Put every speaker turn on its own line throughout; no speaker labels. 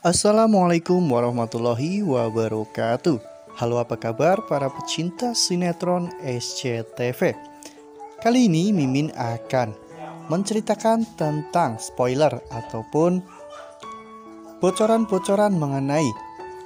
Assalamualaikum warahmatullahi wabarakatuh. Halo, apa kabar para pecinta sinetron SCTV? Kali ini Mimin akan menceritakan tentang spoiler ataupun bocoran-bocoran mengenai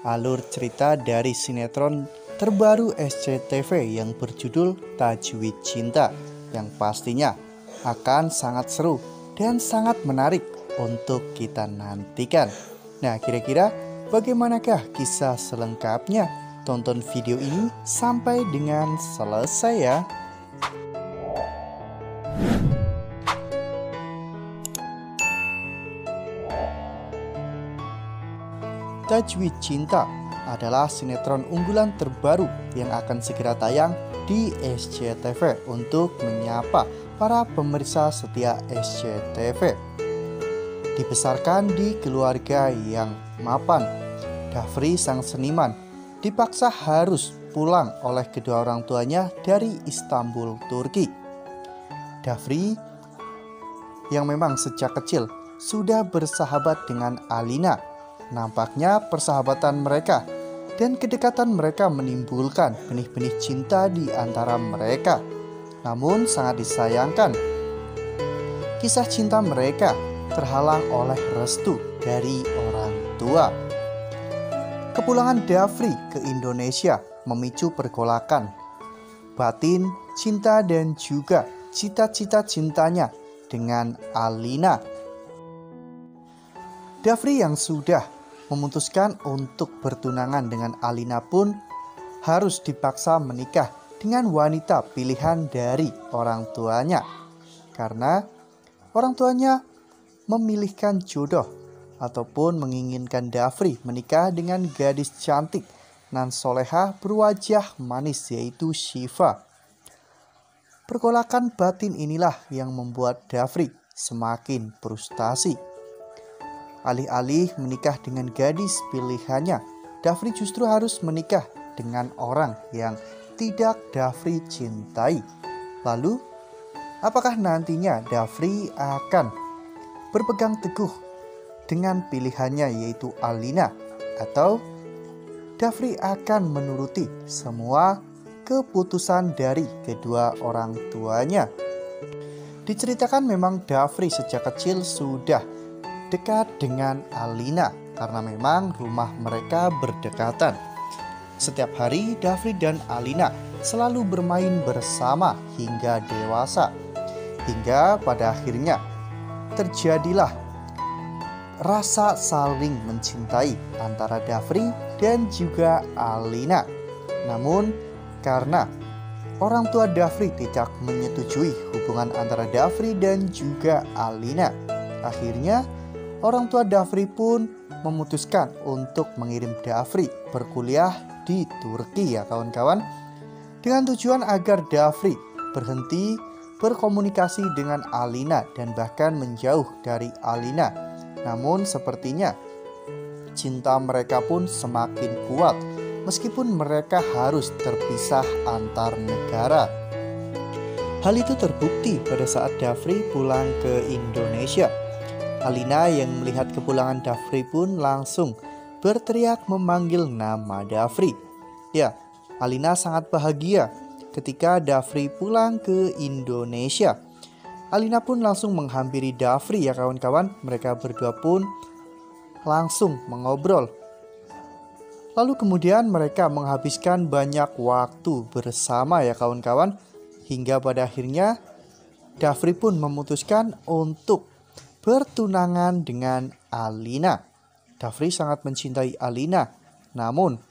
alur cerita dari sinetron terbaru SCTV yang berjudul Tajwid Cinta, yang pastinya akan sangat seru dan sangat menarik untuk kita nantikan. Nah, kira-kira bagaimanakah kisah selengkapnya? Tonton video ini sampai dengan selesai ya. Tajwid Cinta adalah sinetron unggulan terbaru yang akan segera tayang di SCTV untuk menyapa para pemirsa setia SCTV. Dibesarkan di keluarga yang mapan, Dafri sang seniman dipaksa harus pulang oleh kedua orang tuanya dari Istanbul, Turki. Dafri yang memang sejak kecil sudah bersahabat dengan Alina. Nampaknya persahabatan mereka dan kedekatan mereka menimbulkan benih-benih cinta di antara mereka. Namun sangat disayangkan, kisah cinta mereka terhalang oleh restu dari orang tua. Kepulangan Dafri ke Indonesia memicu pergolakan batin, cinta, dan juga cita-cita cintanya dengan Alina. Dafri yang sudah memutuskan untuk bertunangan dengan Alina pun harus dipaksa menikah dengan wanita pilihan dari orang tuanya, karena orang tuanya memilihkan jodoh ataupun menginginkan Dafri menikah dengan gadis cantik nan soleha berwajah manis, yaitu Syifa. Pergolakan batin inilah yang membuat Dafri semakin frustasi. Alih-alih menikah dengan gadis pilihannya, Dafri justru harus menikah dengan orang yang tidak Dafri cintai. Lalu, apakah nantinya Dafri akan berpegang teguh dengan pilihannya, yaitu Alina, atau Dafri akan menuruti semua keputusan dari kedua orang tuanya? Diceritakan memang Dafri sejak kecil sudah dekat dengan Alina karena memang rumah mereka berdekatan. Setiap hari Dafri dan Alina selalu bermain bersama hingga dewasa, hingga pada akhirnya terjadilah rasa saling mencintai antara Dafri dan juga Alina. Namun karena orang tua Dafri tidak menyetujui hubungan antara Dafri dan juga Alina, akhirnya orang tua Dafri pun memutuskan untuk mengirim Dafri berkuliah di Turki ya kawan-kawan, dengan tujuan agar Dafri berhenti berkomunikasi dengan Alina dan bahkan menjauh dari Alina. Namun sepertinya cinta mereka pun semakin kuat meskipun mereka harus terpisah antar negara. Hal itu terbukti pada saat Dafri pulang ke Indonesia. Alina yang melihat kepulangan Dafri pun langsung berteriak memanggil nama Dafri. Ya, Alina sangat bahagia ketika Dafri pulang ke Indonesia. Alina pun langsung menghampiri Dafri ya kawan-kawan. Mereka berdua pun langsung mengobrol. Lalu kemudian mereka menghabiskan banyak waktu bersama ya kawan-kawan. Hingga pada akhirnya Dafri pun memutuskan untuk bertunangan dengan Alina. Dafri sangat mencintai Alina, namun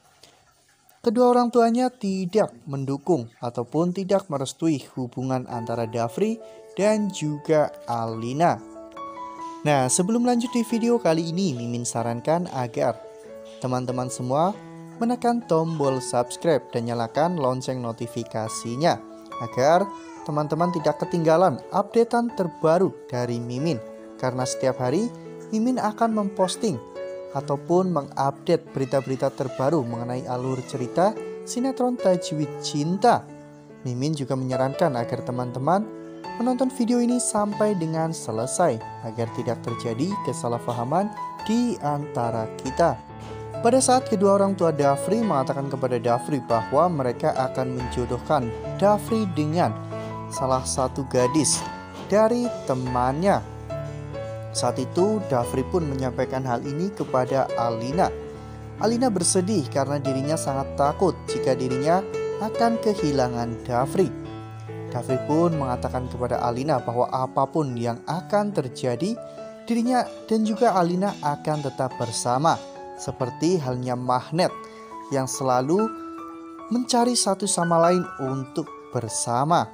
kedua orang tuanya tidak mendukung ataupun tidak merestui hubungan antara Dafri dan juga Alina. Nah, sebelum lanjut di video kali ini, Mimin sarankan agar teman-teman semua menekan tombol subscribe dan nyalakan lonceng notifikasinya, agar teman-teman tidak ketinggalan updatean terbaru dari Mimin. Karena setiap hari Mimin akan memposting ataupun mengupdate berita-berita terbaru mengenai alur cerita sinetron Tajwid Cinta. Mimin juga menyarankan agar teman-teman menonton video ini sampai dengan selesai agar tidak terjadi kesalahpahaman di antara kita. Pada saat kedua orang tua Dafri mengatakan kepada Dafri bahwa mereka akan menjodohkan Dafri dengan salah satu gadis dari temannya. Saat itu Dafri pun menyampaikan hal ini kepada Alina. Alina bersedih karena dirinya sangat takut jika dirinya akan kehilangan Dafri. Dafri pun mengatakan kepada Alina bahwa apapun yang akan terjadi, dirinya dan juga Alina akan tetap bersama, seperti halnya magnet yang selalu mencari satu sama lain untuk bersama.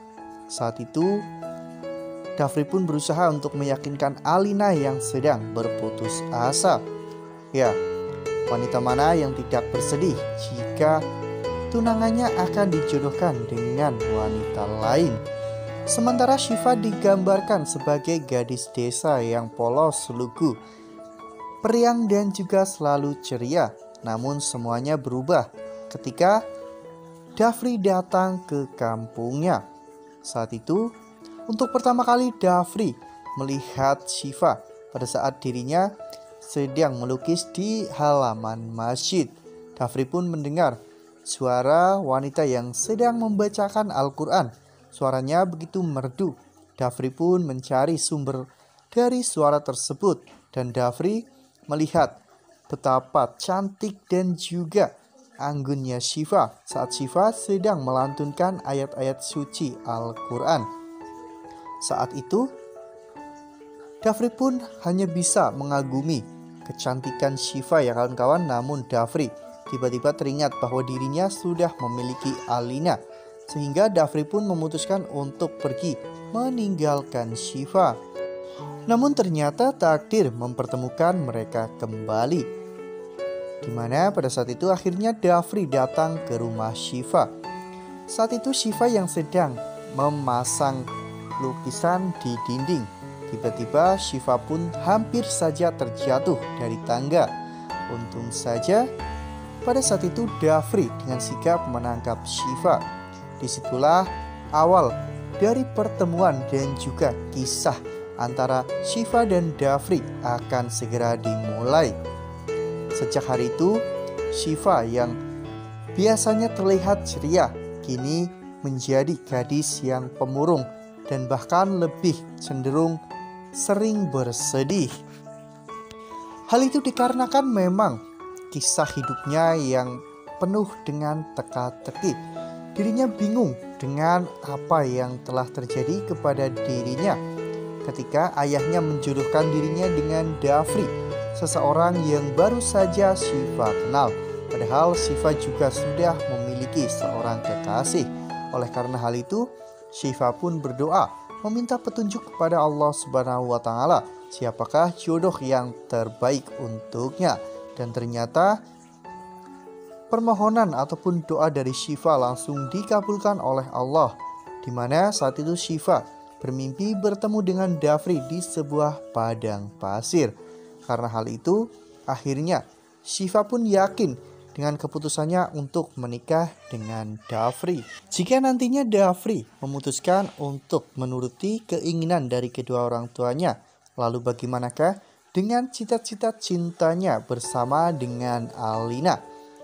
Saat itu Dafri pun berusaha untuk meyakinkan Alina yang sedang berputus asa. Ya, wanita mana yang tidak bersedih jika tunangannya akan dijodohkan dengan wanita lain? Sementara Syifa digambarkan sebagai gadis desa yang polos, lugu, periang dan juga selalu ceria. Namun semuanya berubah ketika Dafri datang ke kampungnya. Saat itu, untuk pertama kali Dafri melihat Syifa pada saat dirinya sedang melukis di halaman masjid. Dafri pun mendengar suara wanita yang sedang membacakan Al-Quran. Suaranya begitu merdu. Dafri pun mencari sumber dari suara tersebut. Dan Dafri melihat betapa cantik dan juga anggunnya Syifa saat Syifa sedang melantunkan ayat-ayat suci Al-Quran. Saat itu, Dafri pun hanya bisa mengagumi kecantikan Syifa ya kawan-kawan. Namun Dafri tiba-tiba teringat bahwa dirinya sudah memiliki Alina, sehingga Dafri pun memutuskan untuk pergi meninggalkan Syifa. Namun ternyata takdir mempertemukan mereka kembali, di mana pada saat itu akhirnya Dafri datang ke rumah Syifa. Saat itu Syifa yang sedang memasang lukisan di dinding. Tiba-tiba Syifa pun hampir saja terjatuh dari tangga. Untung saja pada saat itu Dafri dengan sigap menangkap Syifa. Disitulah awal dari pertemuan dan juga kisah antara Syifa dan Dafri akan segera dimulai. Sejak hari itu, Syifa yang biasanya terlihat ceria kini menjadi gadis yang pemurung dan bahkan lebih cenderung sering bersedih. Hal itu dikarenakan memang kisah hidupnya yang penuh dengan teka-teki. Dirinya bingung dengan apa yang telah terjadi kepada dirinya ketika ayahnya menjodohkan dirinya dengan Dafri, seseorang yang baru saja Syifa kenal. Padahal Syifa juga sudah memiliki seorang kekasih. Oleh karena hal itu, Syifa pun berdoa meminta petunjuk kepada Allah Subhanahu wa Ta'ala, siapakah jodoh yang terbaik untuknya. Dan ternyata permohonan ataupun doa dari Syifa langsung dikabulkan oleh Allah, di mana saat itu Syifa bermimpi bertemu dengan Dafri di sebuah padang pasir. Karena hal itu, akhirnya Syifa pun yakin dengan keputusannya untuk menikah dengan Dafri. Jika nantinya Dafri memutuskan untuk menuruti keinginan dari kedua orang tuanya, lalu bagaimanakah dengan cita-cita cintanya bersama dengan Alina?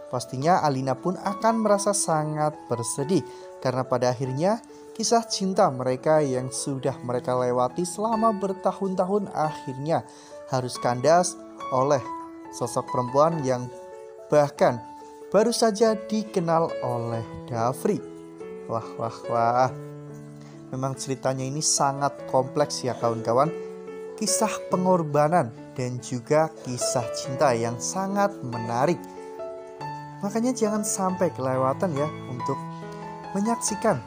Pastinya Alina pun akan merasa sangat bersedih karena pada akhirnya kisah cinta mereka yang sudah mereka lewati selama bertahun-tahun akhirnya harus kandas oleh sosok perempuan yang bahkan baru saja dikenal oleh Dafri. Wah. Memang ceritanya ini sangat kompleks ya kawan-kawan. Kisah pengorbanan dan juga kisah cinta yang sangat menarik. Makanya jangan sampai kelewatan ya untuk menyaksikan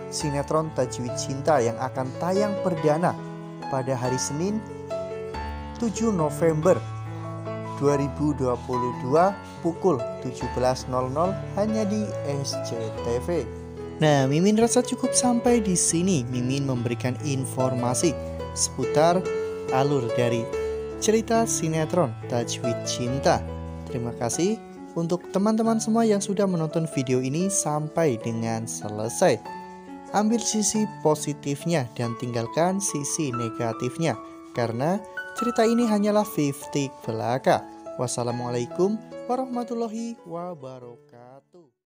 sinetron Tajwid Cinta yang akan tayang perdana pada hari Senin 7 November 2022 pukul 17.00 hanya di SCTV. Nah, Mimin rasa cukup sampai di sini. Mimin memberikan informasi seputar alur dari cerita sinetron Tajwid Cinta. Terima kasih untuk teman-teman semua yang sudah menonton video ini sampai dengan selesai. Ambil sisi positifnya dan tinggalkan sisi negatifnya, karena cerita ini hanyalah 50 belaka. Wassalamualaikum warahmatullahi wabarakatuh.